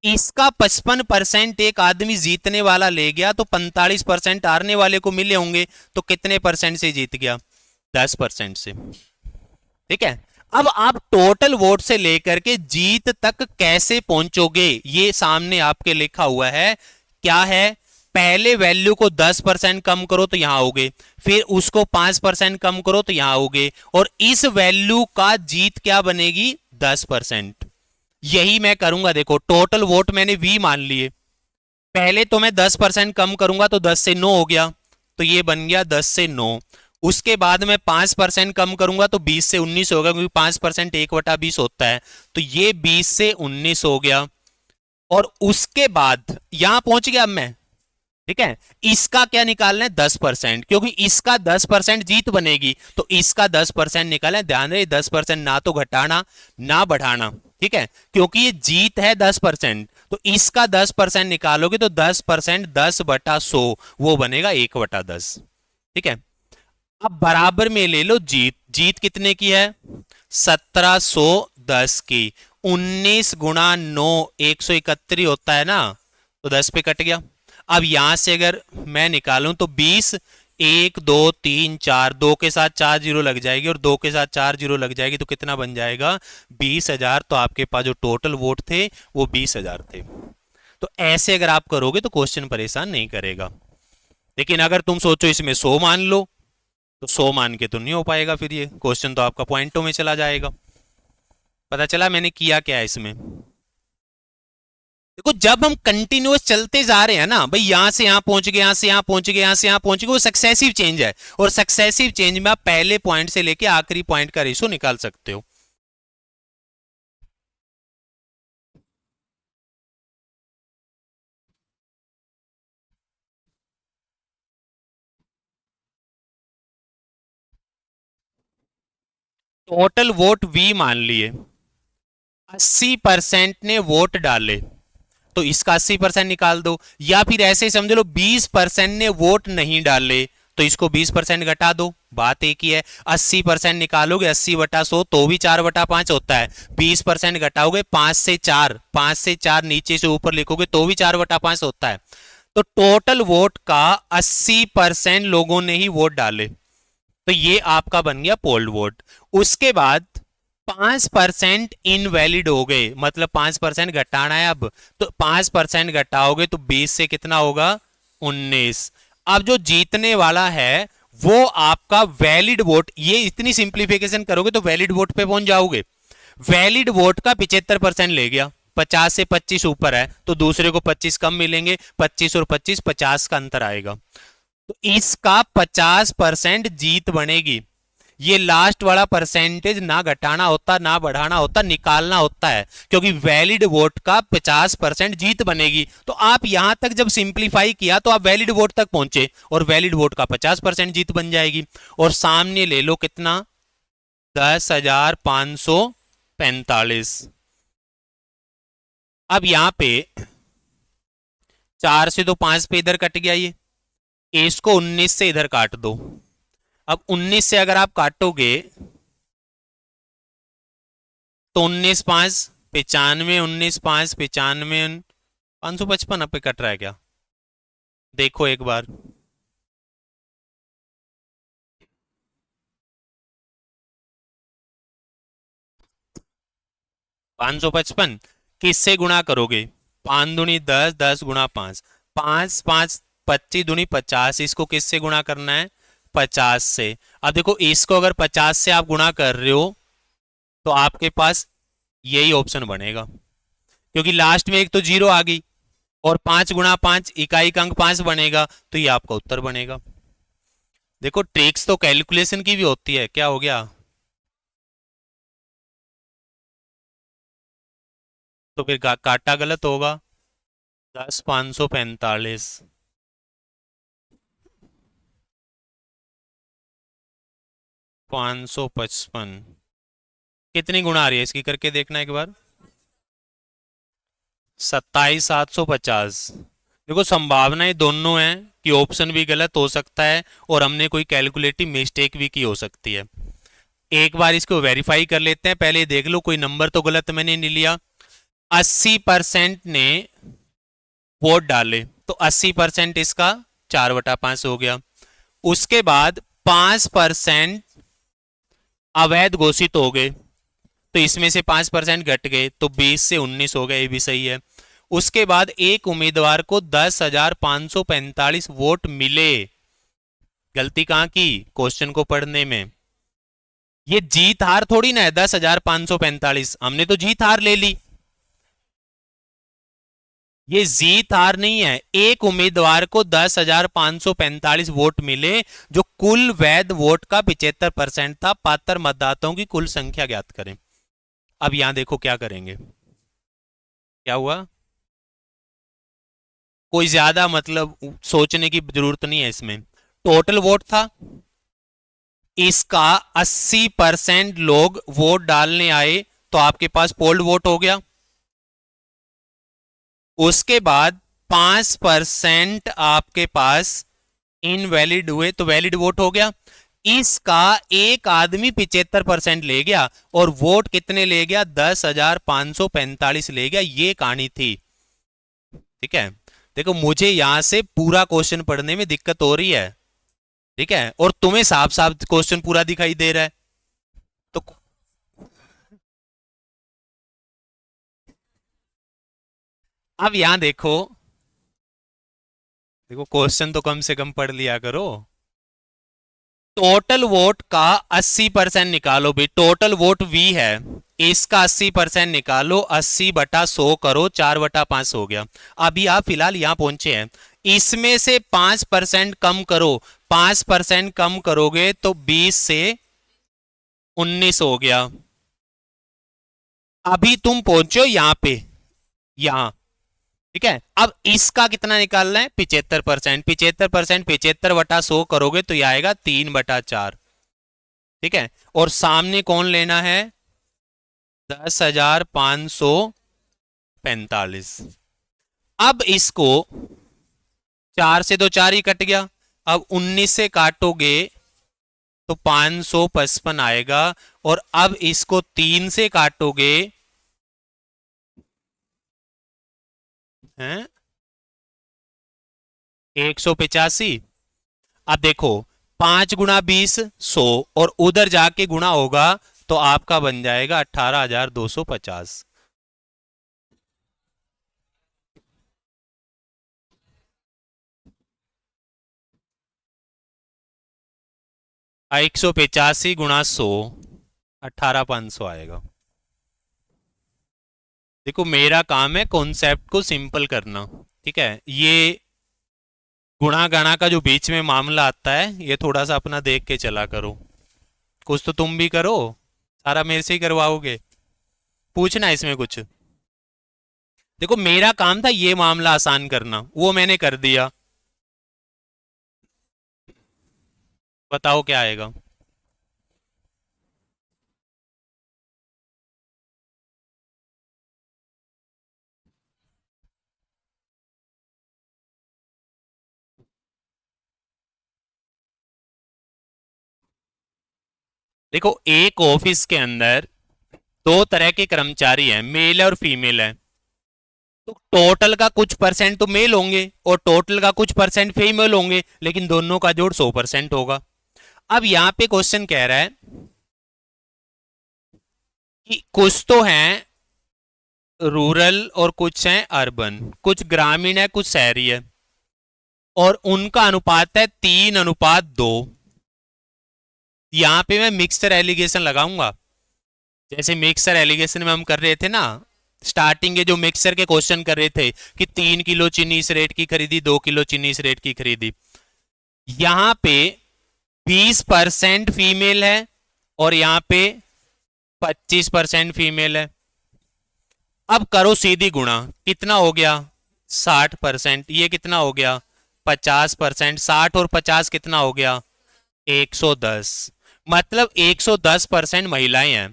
इसका 55% एक आदमी जीतने वाला ले गया, तो 45% हारने वाले को मिले होंगे। तो कितने परसेंट से जीत गया? 10% से। ठीक है, अब आप टोटल वोट से लेकर के जीत तक कैसे पहुंचोगे ये सामने आपके लिखा हुआ है। क्या है? पहले वैल्यू को 10% कम करो तो यहां आओगे, फिर उसको 5% कम करो तो यहां आओगे, और इस वैल्यू का जीत क्या बनेगी? 10%। यही मैं करूंगा। देखो टोटल वोट मैंने V मान लिए, पहले तो मैं 10% कम करूंगा तो 10 से 9 हो गया, तो ये बन गया 10 से 9। उसके बाद मैं 5% कम करूंगा तो 20 से 19 होगा, क्योंकि 5% 1/20 होता है, तो ये 20 से 19 हो गया। और उसके बाद यहां पहुंच गया अब मैं। ठीक है, इसका क्या निकालना है? 10%, क्योंकि इसका 10% जीत बनेगी, तो इसका 10% निकालना है। ध्यान रहे 10% ना तो घटाना ना बढ़ाना। ठीक है, क्योंकि ये जीत है 10%, तो इसका 10% निकालोगे तो 10% 10/100 वो बनेगा 1/10। ठीक है, अब बराबर में ले लो जीत। जीत कितने की है? 1710 की। 19 गुणा 9 131 होता है ना, तो 10 पे कट गया। अब यहां से अगर मैं निकालूं तो 20, 1 2 3 4, 2 के साथ 4 जीरो लग जाएगी, और 2 के साथ 4 जीरो लग जाएगी, तो कितना बन जाएगा? 20,000। तो आपके पास जो टोटल वोट थे वो 20,000 थे। तो ऐसे अगर आप करोगे तो क्वेश्चन परेशान नहीं करेगा। लेकिन अगर तुम सोचो इसमें 100 मान लो, तो 100 मान के तो नहीं हो पाएगा, फिर ये क्वेश्चन तो आपका पॉइंटों में चला जाएगा। पता चला मैंने किया क्या है इसमें? देखो जब हम कंटिन्यूअस चलते जा रहे हैं ना भाई, यहां से यहां पहुंच गए, यहां से यहां पहुंच गए, यहां से यहां पहुंच गए, वो सक्सेसिव चेंज है। और सक्सेसिव चेंज में आप पहले पॉइंट से लेके आखिरी पॉइंट का रेशो निकाल सकते हो। टोटल वोट V मान लिए, 80% ने वोट डाले, तो इसका 80% निकाल दो। या फिर ऐसे समझ लो 20% ने वोट नहीं डाले, तो इसको 20% घटा दो, बात एक ही है। 80% निकालोगे 80/100 तो भी 4/5 होता है। 20% घटाओगे 5 से 4, 5 से 4 नीचे से ऊपर लिखोगे तो भी 4/5 होता है। तो टोटल वोट का 80% लोगों ने ही वोट डाले, तो ये आपका बन गया पोल्ड वोट। उसके बाद 5% इनवैलिड हो गए, मतलब 5% घटाना है अब, तो 5% घटाओगे तो 20 से कितना होगा 19। अब जो जीतने वाला है वो आपका वैलिड वोट, ये इतनी सिंप्लीफिकेशन करोगे तो वैलिड वोट पे पहुंच जाओगे। वैलिड वोट का 75% ले गया, 50 से 25 ऊपर है तो दूसरे को 25 कम मिलेंगे, 25 और 25 50 का अंतर आएगा, तो इसका 50% जीत बनेगी। ये लास्ट वाला परसेंटेज ना घटाना होता ना बढ़ाना होता, निकालना होता है, क्योंकि वैलिड वोट का 50% जीत बनेगी। तो आप यहां तक जब सिंप्लीफाई किया तो आप वैलिड वोट तक पहुंचे और वैलिड वोट का 50% जीत बन जाएगी। और सामने ले लो कितना, 10,545। अब यहां पे 4 से तो 5 पे इधर कट गया, ये इसको 19 से इधर काट दो। अब 19 से अगर आप काटोगे तो 19 5 95, 19 5 95, 555 अब पे कट रहा है क्या, देखो एक बार। 555 किससे गुणा करोगे, 5 दूनी 10, 10 गुणा 5, 5 5 25 दूनी 50, इसको किससे गुणा करना है 50 से। अब देखो इसको अगर 50 से आप गुणा कर रहे हो तो आपके पास यही ऑप्शन बनेगा, क्योंकि लास्ट में एक तो जीरो आ गई और 5 गुणा 5 इकाई का अंक 5 बनेगा, तो ये आपका उत्तर बनेगा। देखो ट्रिक्स तो कैलकुलेशन की भी होती है, क्या हो गया, तो फिर काटा गलत होगा, 10,545, 555 कितनी गुणा आ रही है इसकी करके देखना एक बार, 27,750। देखो संभावनाएं दोनों हैं कि ऑप्शन भी गलत हो सकता है और हमने कोई कैलकुलेटिव मिस्टेक भी की हो सकती है। एक बार इसको वेरीफाई कर लेते हैं, पहले देख लो कोई नंबर तो गलत मैंने नहीं लिया। 80% ने वोट डाले तो 80% इसका 4/5 हो गया। उसके बाद 5% अवैध घोषित हो गए, तो इसमें से 5% घट गए तो 20 से 19 हो गए, ये भी सही है। उसके बाद एक उम्मीदवार को 10,545 वोट मिले, गलती कहां की, क्वेश्चन को पढ़ने में। ये जीत हार थोड़ी ना है, 10,545 हमने तो जीत हार ले ली, ये जीत हार नहीं है। एक उम्मीदवार को 10,545 वोट मिले, जो कुल वैध वोट का 75% था। पात्र मतदाताओं की कुल संख्या ज्ञात करें। अब यहां देखो क्या करेंगे, क्या हुआ, कोई ज्यादा मतलब सोचने की जरूरत नहीं है इसमें। टोटल वोट था इसका 80% लोग वोट डालने आए, तो आपके पास पोल्ड वोट हो गया। उसके बाद 5% आपके पास इनवैलिड हुए तो वैलिड वोट हो गया। इसका एक आदमी 75% ले गया और वोट कितने ले गया, 10,545 ले गया। ये कहानी थी, ठीक है। देखो मुझे यहां से पूरा क्वेश्चन पढ़ने में दिक्कत हो रही है, ठीक है, और तुम्हें साफ साफ क्वेश्चन पूरा दिखाई दे रहा है, तो अब यहां देखो, देखो क्वेश्चन तो कम से कम पढ़ लिया करो। टोटल वोट का 80% निकालो भाई, टोटल वोट वी है, इसका 80% निकालो, 80/100 करो, 4/5 हो गया। अभी आप फिलहाल यहां पहुंचे हैं, इसमें से 5% कम करो, 5% कम करोगे तो 20 से 19 हो गया। अभी तुम पहुंचो यहां पे, यहां, ठीक है। अब इसका कितना निकालना है, 75%, 75%, 75/100 करोगे तो यह आएगा 3/4, ठीक है। और सामने कौन लेना है, 10,545। अब इसको 4 से तो 4 ही कट गया, अब 19 से काटोगे तो 555 आएगा, और अब इसको 3 से काटोगे हैं 185। अब देखो 5 × 20 100, और उधर जाके गुणा होगा तो आपका बन जाएगा 18,250। 185 × 100 18,500 आएगा। देखो मेरा काम है कॉन्सेप्ट को सिंपल करना, ठीक है। ये गुणा गणा का जो बीच में मामला आता है ये थोड़ा सा अपना देख के चला करो। कुछ तो तुम भी करो, सारा मेरे से ही करवाओगे। पूछना इसमें कुछ। देखो मेरा काम था ये मामला आसान करना, वो मैंने कर दिया। बताओ क्या आएगा। देखो एक ऑफिस के अंदर दो तरह के कर्मचारी हैं, मेल और फीमेल है। तो टोटल का कुछ परसेंट तो मेल होंगे और टोटल का कुछ परसेंट फीमेल होंगे, लेकिन दोनों का जोड़ 100% होगा। अब यहां पे क्वेश्चन कह रहा है कि कुछ तो हैं रूरल और कुछ हैं अर्बन, कुछ ग्रामीण है कुछ शहरी है, और उनका अनुपात है 3:2। यहां पे मैं मिक्सर एलिगेशन लगाऊंगा, जैसे मिक्सर एलिगेशन में हम कर रहे थे ना, स्टार्टिंग के जो मिक्सर के क्वेश्चन कर रहे थे कि 3 किलो चीनी इस रेट की खरीदी, 2 किलो चीनी इस रेट की खरीदी। यहां पे 20% फीमेल है और यहां पे 25% फीमेल है। अब करो सीधी गुणा, कितना हो गया 60%, ये कितना हो गया 50%, 60 और 50 कितना हो गया 110। मतलब 110% महिलाएं हैं,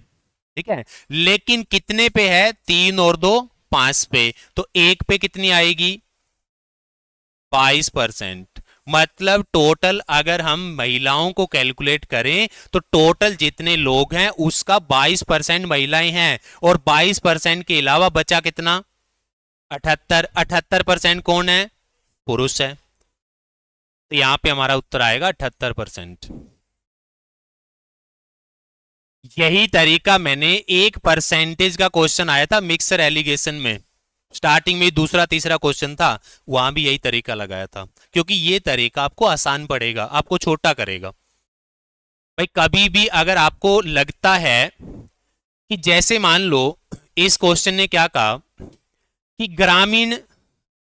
ठीक है। लेकिन कितने पे है, 3 और 2 5 पे, तो एक पे कितनी आएगी 22%। मतलब टोटल अगर हम महिलाओं को कैलकुलेट करें तो टोटल जितने लोग हैं उसका 22% महिलाएं हैं, और 22% के अलावा बचा कितना 78% कौन है, पुरुष है। तो यहां पे हमारा उत्तर आएगा 78%। यही तरीका मैंने एक परसेंटेज का क्वेश्चन आया था मिक्सर एलिगेशन में, स्टार्टिंग में दूसरा तीसरा क्वेश्चन था, वहां भी यही तरीका लगाया था, क्योंकि ये तरीका आपको आसान पड़ेगा, आपको छोटा करेगा। भाई कभी भी अगर आपको लगता है कि जैसे मान लो इस क्वेश्चन ने क्या कहा कि ग्रामीण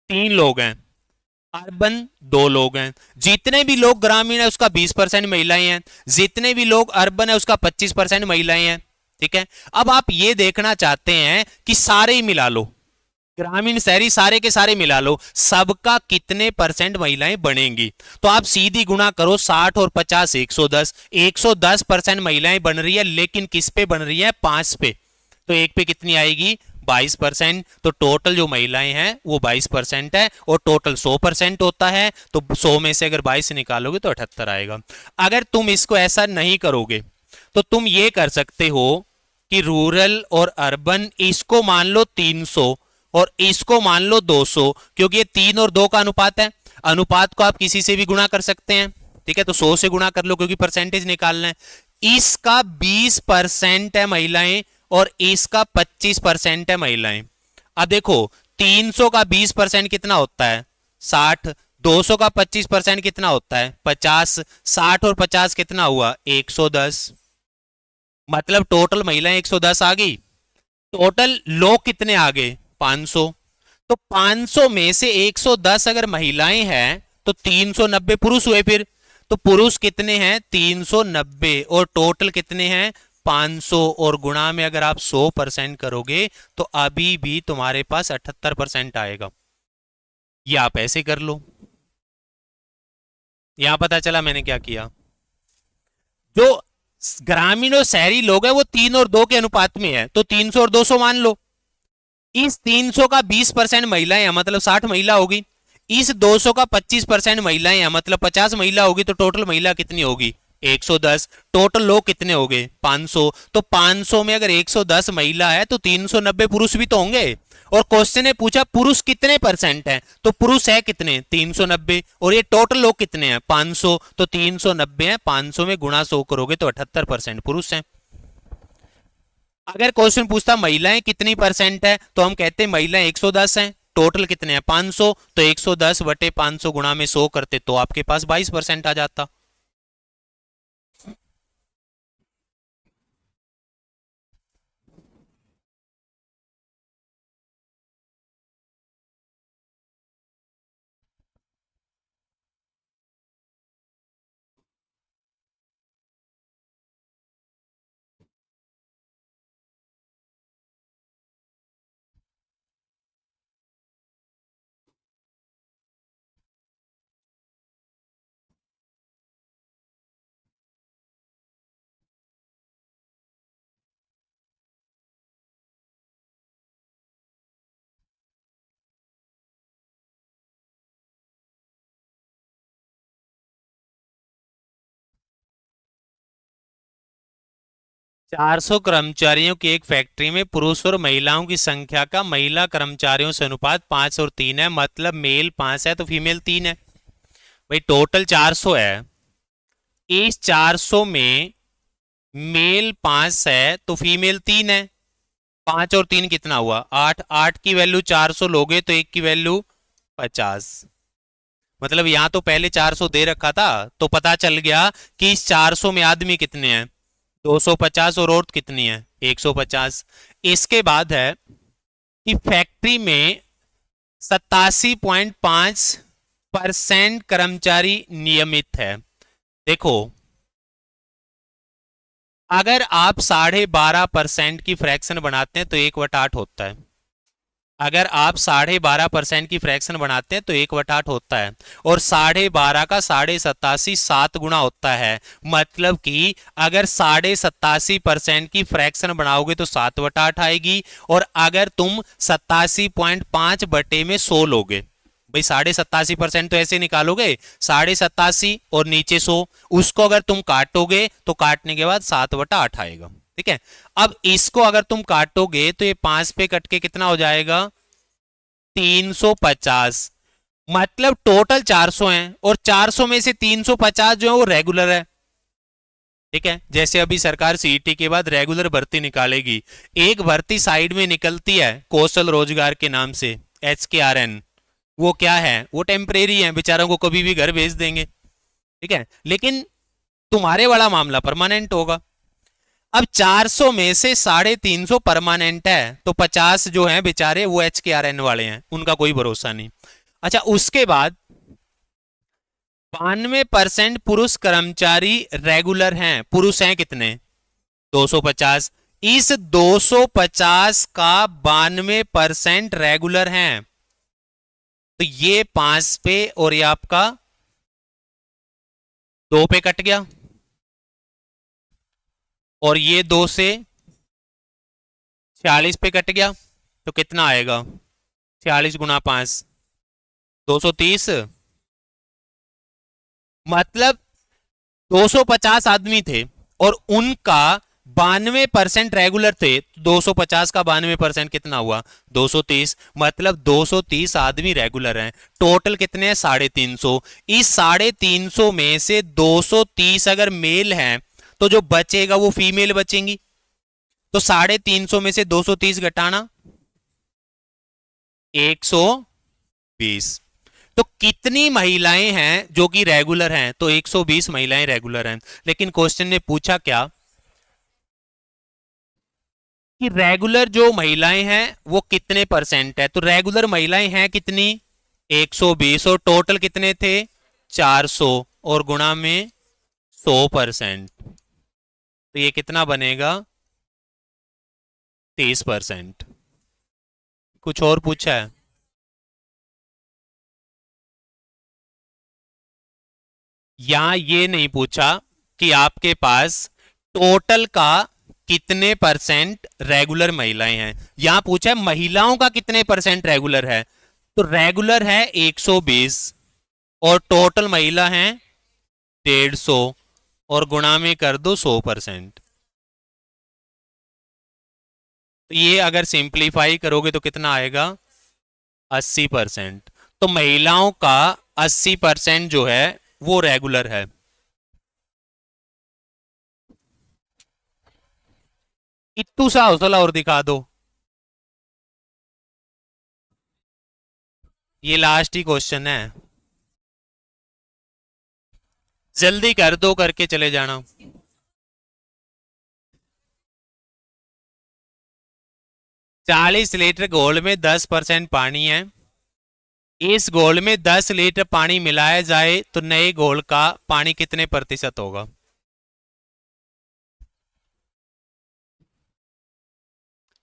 3 लोग हैं, अर्बन 2 लोग हैं, जितने भी लोग ग्रामीण है उसका 20% महिलाएं हैं, जितने भी लोग अर्बन है उसका 25% महिलाएं हैं, ठीक है। अब आप ये देखना चाहते हैं कि सारे ही मिला लो, ग्रामीण शहरी सारे के सारे मिला लो, सबका कितने परसेंट महिलाएं बनेंगी। तो आप सीधी गुणा करो, 60 और 50 110, 110% महिलाएं बन रही है, लेकिन किस पे बन रही है 5 पे, तो एक पे कितनी आएगी 22%। तो टोटल जो महिलाएं हैं वो 22% है, और टोटल 100% होता है, तो 100 में से अगर 22 निकालोगे तो 78 आएगा। अगर तुम इसको ऐसा नहीं करोगे तो तुम ये कर सकते हो कि रूरल और अर्बन इसको मान लो 300 और इसको मान लो 200, क्योंकि ये 3 और 2 का अनुपात है। अनुपात को आप किसी से भी गुणा कर सकते हैं, ठीक है। तो 100 से गुणा कर लो क्योंकि परसेंटेज निकालना है। इसका 20% है महिलाएं और इसका 25% है महिलाएं। अब देखो 300 का 20% कितना होता है 60, 200 का 25% कितना होता है 50, 60 और 50 कितना हुआ 110। मतलब टोटल महिलाएं 110 आ गई, टोटल लोग कितने आ गए 500। तो 500 में से 110 अगर महिलाएं हैं तो 390 पुरुष हुए फिर। तो पुरुष कितने हैं 390 और टोटल कितने हैं 500, और गुणा में अगर आप 100% करोगे तो अभी भी तुम्हारे पास 78% आएगा। ये आप ऐसे कर लो। यहां पता चला मैंने क्या किया, जो ग्रामीण और शहरी लोग हैं वो 3 और 2 के अनुपात में है, तो 300 और 200 मान लो। इस 300 का 20% महिलाएं हैं, मतलब 60 महिला होगी। इस 200 का 25% महिलाएं हैं, मतलब 50 महिला होगी तो टोटल महिला कितनी होगी 110। टोटल लोग कितने हो गए 500। तो 500 में अगर 110 महिला है तो 390 पुरुष भी तो होंगे। और क्वेश्चन ने पूछा पुरुष कितने परसेंट है, तो पुरुष है कितने 390, और ये टोटल लोग कितने हैं 500, तो 390 है, 500 में गुणा 100 करोगे तो 78% पुरुष हैं। अगर क्वेश्चन पूछता महिलाएं कितनी परसेंट है, तो हम कहते हैं महिलाएं 110 हैं, टोटल कितने हैं 500, तो 110 बटे 500 गुणा में 100 करते तो आपके पास 22% आ जाता। 400 कर्मचारियों की एक फैक्ट्री में पुरुष और महिलाओं की संख्या का महिला कर्मचारियों से अनुपात 5 और 3 है, मतलब मेल 5 है तो फीमेल 3 है। भाई टोटल 400 है, इस 400 में मेल 5 है तो फीमेल 3 है। 5 और 3 कितना हुआ 8, 8 की वैल्यू 400 लोगे तो एक की वैल्यू 50। मतलब यहां तो पहले 400 दे रखा था तो पता चल गया कि इस 400 में आदमी कितने हैं 250 और औरत कितनी है 150। इसके बाद है कि फैक्ट्री में 87.5% कर्मचारी नियमित है। देखो अगर आप 12.5% की फ्रैक्शन बनाते हैं तो 1/8 होता है। अगर आप 12.5% की फ्रैक्शन बनाते हैं तो 1/8 होता है, और 12.5 का 87.5 7 गुना होता है। मतलब कि अगर 87.5% की फ्रैक्शन बनाओगे तो 7/8 आएगी, और अगर तुम 87.5 बटे में 100 लोगे, भाई 87.5% तो ऐसे निकालोगे 87.5 और नीचे 100, उसको अगर तुम काटोगे तो काटने के बाद 7/8 आएगा। ठीक है, अब इसको अगर तुम काटोगे तो ये 5 पे कट के कितना हो जाएगा 350। मतलब टोटल 400 हैं और 400 में से 350 जो है वो रेगुलर है। ठीक है, जैसे अभी सरकार सीईटी के बाद रेगुलर भर्ती निकालेगी, एक भर्ती साइड में निकलती है कौशल रोजगार के नाम से HKRN, वो क्या है वो टेम्परेरी है, बेचारों को कभी भी घर भेज देंगे। ठीक है, लेकिन तुम्हारे वाला मामला परमानेंट होगा। अब 400 में से 350 परमानेंट है तो 50 जो हैं बेचारे वो HKRN वाले हैं, उनका कोई भरोसा नहीं। अच्छा, उसके बाद 92% पुरुष कर्मचारी रेगुलर हैं। पुरुष हैं कितने 250। इस 250 का 92% रेगुलर हैं, तो ये 5 पे और ये आपका 2 पे कट गया, और ये 2 से 46 पे कट गया, तो कितना आएगा 46 गुना 5 230। मतलब 250 आदमी थे और उनका 92% रेगुलर थे, 250 का 92% कितना हुआ 230। मतलब 230 आदमी रेगुलर हैं। टोटल कितने हैं 350। इस 350 में से 230 अगर मेल हैं तो जो बचेगा वो फीमेल बचेंगी। तो 350 में से 230 घटाना 120। तो कितनी महिलाएं हैं जो कि रेगुलर हैं, तो 120 महिलाएं रेगुलर हैं। लेकिन क्वेश्चन ने पूछा क्या कि रेगुलर जो महिलाएं हैं वो कितने परसेंट है, तो रेगुलर महिलाएं हैं कितनी 120, और टोटल कितने थे 400, और गुणा में 100%, तो ये कितना बनेगा 30%। कुछ और पूछा है? यहां ये नहीं पूछा कि आपके पास टोटल का कितने परसेंट रेगुलर महिलाएं हैं, यहां पूछा है महिलाओं का कितने परसेंट रेगुलर है। तो रेगुलर है 120 और टोटल महिला है 150 और गुणा में कर दो 100%। तो ये अगर सिंप्लीफाई करोगे तो कितना आएगा 80%। तो महिलाओं का 80% जो है वो रेगुलर है। इतू सा हौसला और दिखा दो। ये लास्ट ही क्वेश्चन है, जल्दी कर दो, करके चले जाना। 40 लीटर घोल में 10% पानी है। इस घोल में 10 लीटर पानी मिलाया जाए तो नए घोल का पानी कितने प्रतिशत होगा?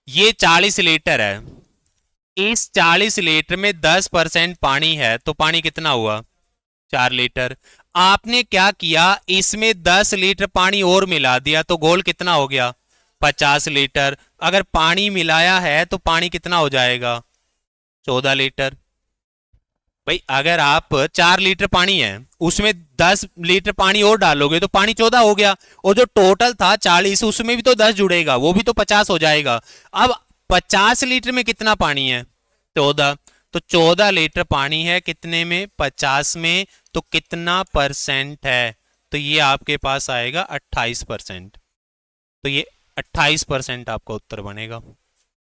ये 40 लीटर है, इस 40 लीटर में 10% पानी है तो पानी कितना हुआ? 4 लीटर। आपने क्या किया, इसमें 10 लीटर पानी और मिला दिया तो घोल कितना हो गया? 50 लीटर। अगर पानी मिलाया है तो पानी कितना हो जाएगा? 14 लीटर। भाई अगर आप 4 लीटर पानी है उसमें 10 लीटर पानी और डालोगे तो पानी 14 हो गया, और जो टोटल था 40 उसमें भी तो 10 जुड़ेगा, वो भी तो 50 हो जाएगा। अब 50 लीटर में कितना पानी है? 14। तो 14 लीटर पानी है कितने में? 50 में। तो कितना परसेंट है? तो ये आपके पास आएगा 28%। तो ये 28% आपका उत्तर बनेगा।